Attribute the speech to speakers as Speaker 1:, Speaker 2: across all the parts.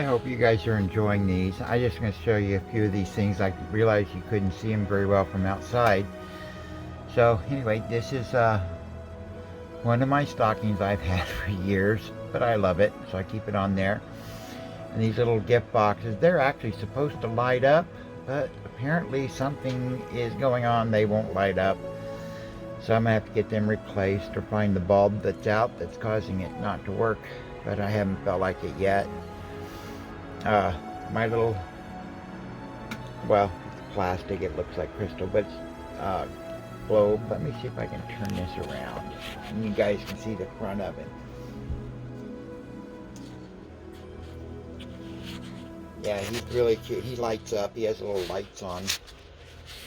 Speaker 1: I hope you guys are enjoying these. I'm just going to show you a few of these things. I realized you couldn't see them very well from outside. So anyway, this is one of my stockings I've had for years, but I love it, so I keep it on there. And these little gift boxes, they're actually supposed to light up, but apparently something is going on. They won't light up. So I'm going to have to get them replaced or find the bulb that's out that's causing it not to work. But I haven't felt like it yet. My little, well, it's plastic. It looks like crystal, but it's globe. Let me see if I can turn this around. And you guys can see the front of it. Yeah, he's really cute. He lights up. He has little lights on. Let's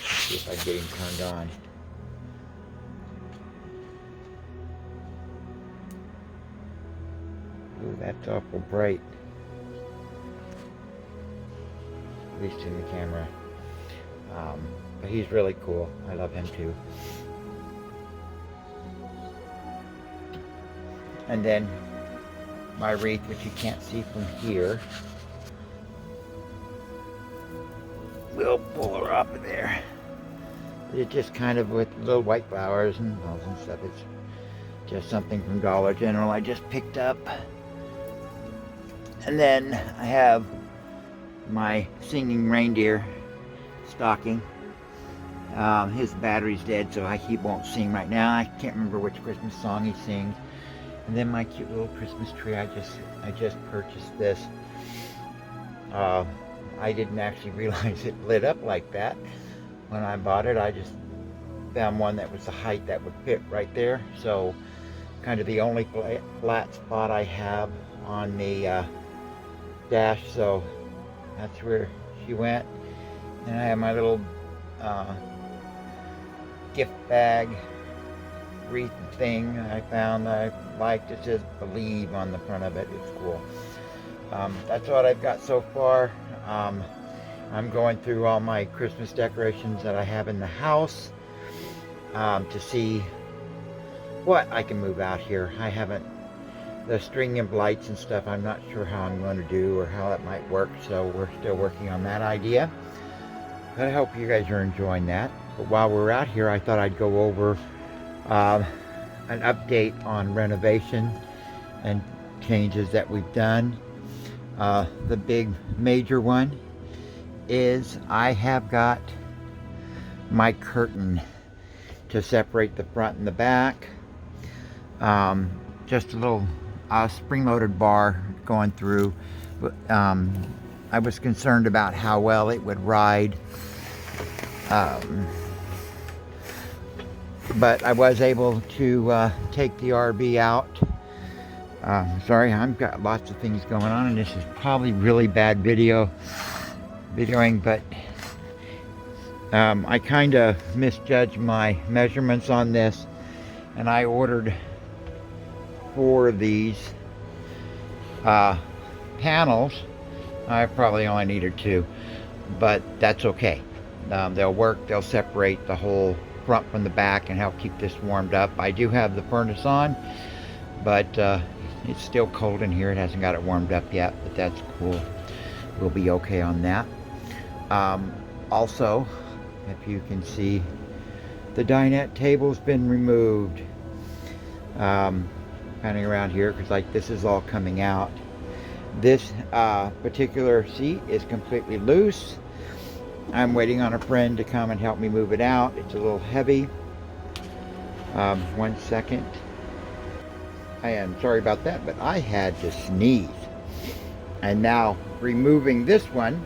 Speaker 1: see if I can get him turned on. Ooh, that's awful bright. At least in the camera. But he's really cool. I love him too. And then my wreath, which you can't see from here. We'll pull her up there. It's just kind of with little white flowers and all and stuff. It's just something from Dollar General I just picked up. And then I have my singing reindeer stocking. His battery's dead, so he won't sing right now. I can't remember which Christmas song he sings. And then my cute little Christmas tree. I just purchased this. I didn't actually realize it lit up like that when I bought it. I just found one that was the height that would fit right there. So kind of the only flat spot I have on the dash. So that's where she went. And I have my little gift bag wreath thing I found that I liked. It says Believe on the front of it. It's cool. That's what I've got so far. I'm going through all my Christmas decorations that I have in the house to see what I can move out here. I haven't, the string of lights and stuff, I'm not sure how I'm going to do or how that might work, so we're still working on that idea. But I hope you guys are enjoying that. But while we're out here, I thought I'd go over an update on renovation and changes that we've done. The big major one is I have got my curtain to separate the front and the back. Just a little spring-loaded bar going through. I was concerned about how well it would ride. But I was able to take the RV out. Sorry, I've got lots of things going on, and this is probably really bad videoing, but I kind of misjudged my measurements on this, and I ordered 4 of these panels. I probably only needed 2, but that's okay. They'll work. They'll separate the whole front from the back and help keep this warmed up. I do have the furnace on, but it's still cold in here. It hasn't got it warmed up yet, but that's cool. We'll be okay on that. Also, if you can see, the dinette table's been removed. Panning around here, because like this is all coming out. This particular seat is completely loose. I'm waiting on a friend to come and help me move it out. It's a little heavy. 1 second. I am sorry about that, but I had to sneeze. And now removing this one,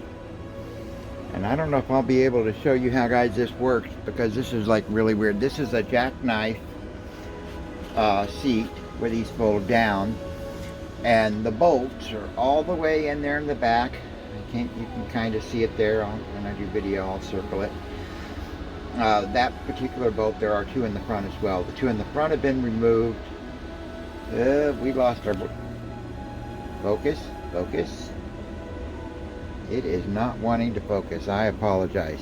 Speaker 1: and I don't know if I'll be able to show you how guys this works, because this is like really weird. This is a jackknife seat where these fold down, and the bolts are all the way in there in the back. You can kind of see it there. When I do video, I'll circle it. That particular bolt, there are 2 in the front as well. The 2 in the front have been removed. We lost our focus. It is not wanting to focus. I apologize.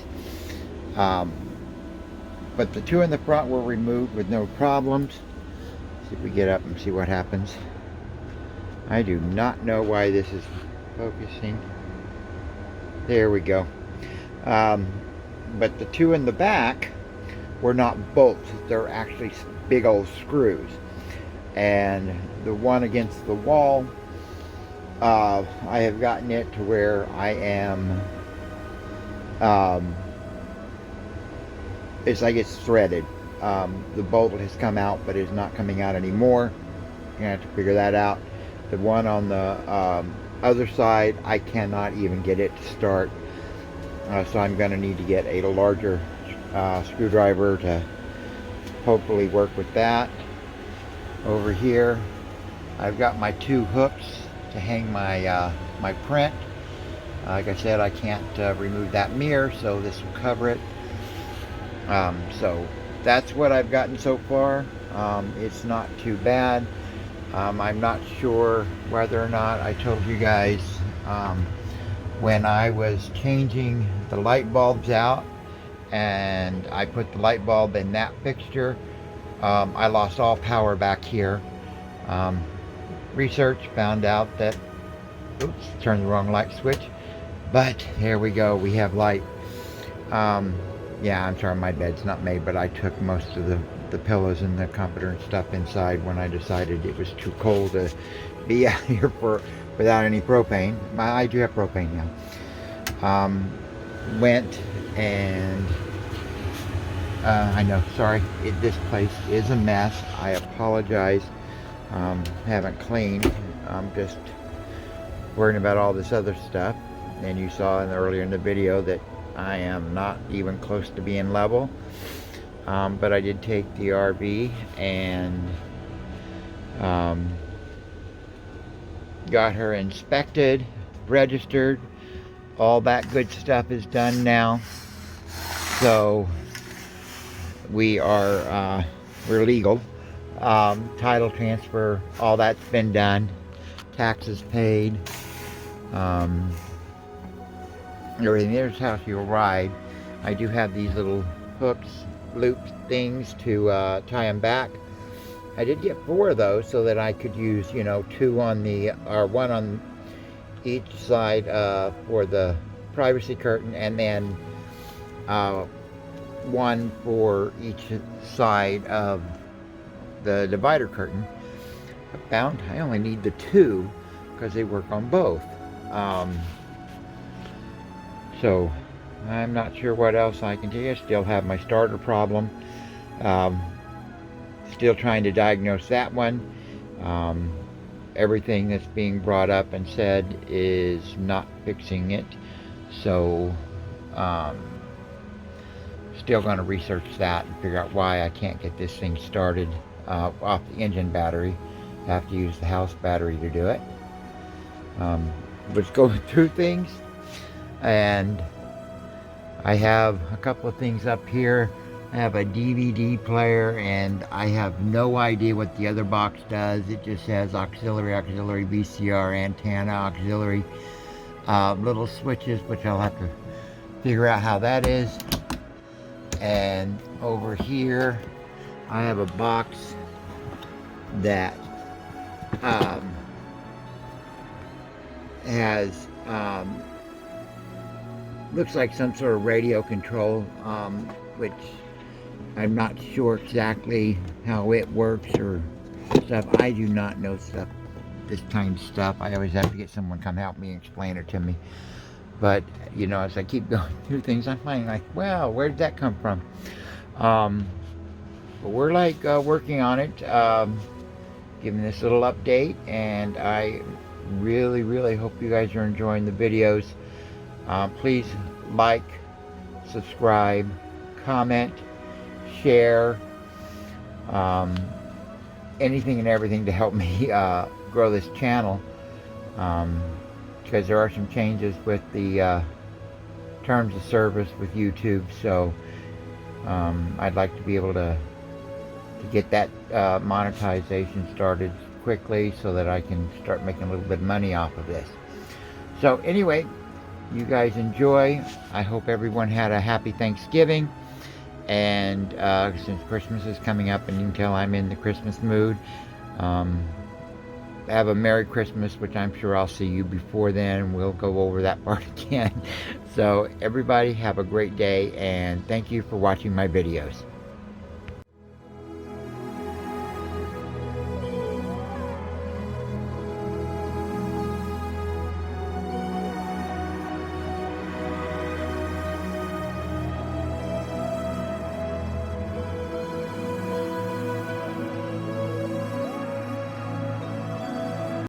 Speaker 1: But the 2 in the front were removed with no problems. See if we get up and see what happens. I do not know why this is focusing. There we go. But the two in the back were not bolts. They're actually big old screws. And the one against the wall, I have gotten it to where I am, it's like it's threaded. The bolt has come out, but is not coming out anymore. You're gonna have to figure that out. The one on the other side, I cannot even get it to start. So I'm going to need to get a larger screwdriver to hopefully work with that. Over here, I've got my two hooks to hang my my print. Like I said, I can't remove that mirror, so this will cover it. So that's what I've gotten so far. It's not too bad. I'm not sure whether or not I told you guys when I was changing the light bulbs out and I put the light bulb in that fixture, I lost all power back here. Research found out that, oops, turned the wrong light switch, but here we go, we have light. Yeah, I'm sorry, my bed's not made, but I took most of the pillows and the comforter and stuff inside when I decided it was too cold to be out here without any propane. I do have propane now. Went and I know, sorry, this place is a mess. I apologize. Haven't cleaned. I'm just worrying about all this other stuff. And you saw earlier in the video that I am not even close to being level. But I did take the RV and got her inspected, registered. All that good stuff is done now. So we are we're legal. Title transfer, all that's been done. Taxes paid. Everything. There's how she'll ride. I do have these little hooks, loop things to tie them back. I did get 4 of those so that I could use, you know, 2 on the, or 1 on each side for the privacy curtain, and then 1 for each side of the divider curtain. I found I only need the 2 because they work on both. So I'm not sure what else I can tell you. I still have my starter problem. Still trying to diagnose that one. Everything that's being brought up and said is not fixing it. So still going to research that and figure out why I can't get this thing started off the engine battery. I have to use the house battery to do it. But going through things, and I have a couple of things up here. I have a DVD player, and I have no idea what the other box does. It just says auxiliary, VCR, antenna, auxiliary, little switches, which I'll have to figure out how that is. And over here, I have a box that has looks like some sort of radio control, which I'm not sure exactly how it works or stuff. I do not know this kind of stuff. I always have to get someone to come help me and explain it to me. But, you know, as I keep going through things, I'm finding like, wow, where did that come from? But we're like working on it, giving this little update, and I really, really hope you guys are enjoying the videos. Please like, subscribe, comment, share, anything and everything to help me grow this channel, because there are some changes with the terms of service with YouTube. So I'd like to be able to get that monetization started quickly so that I can start making a little bit of money off of this. So anyway, you guys enjoy. I hope everyone had a happy Thanksgiving. And since Christmas is coming up, and you can tell I'm in the Christmas mood, have a Merry Christmas, which I'm sure I'll see you before then. We'll go over that part again. So everybody have a great day, and thank you for watching my videos.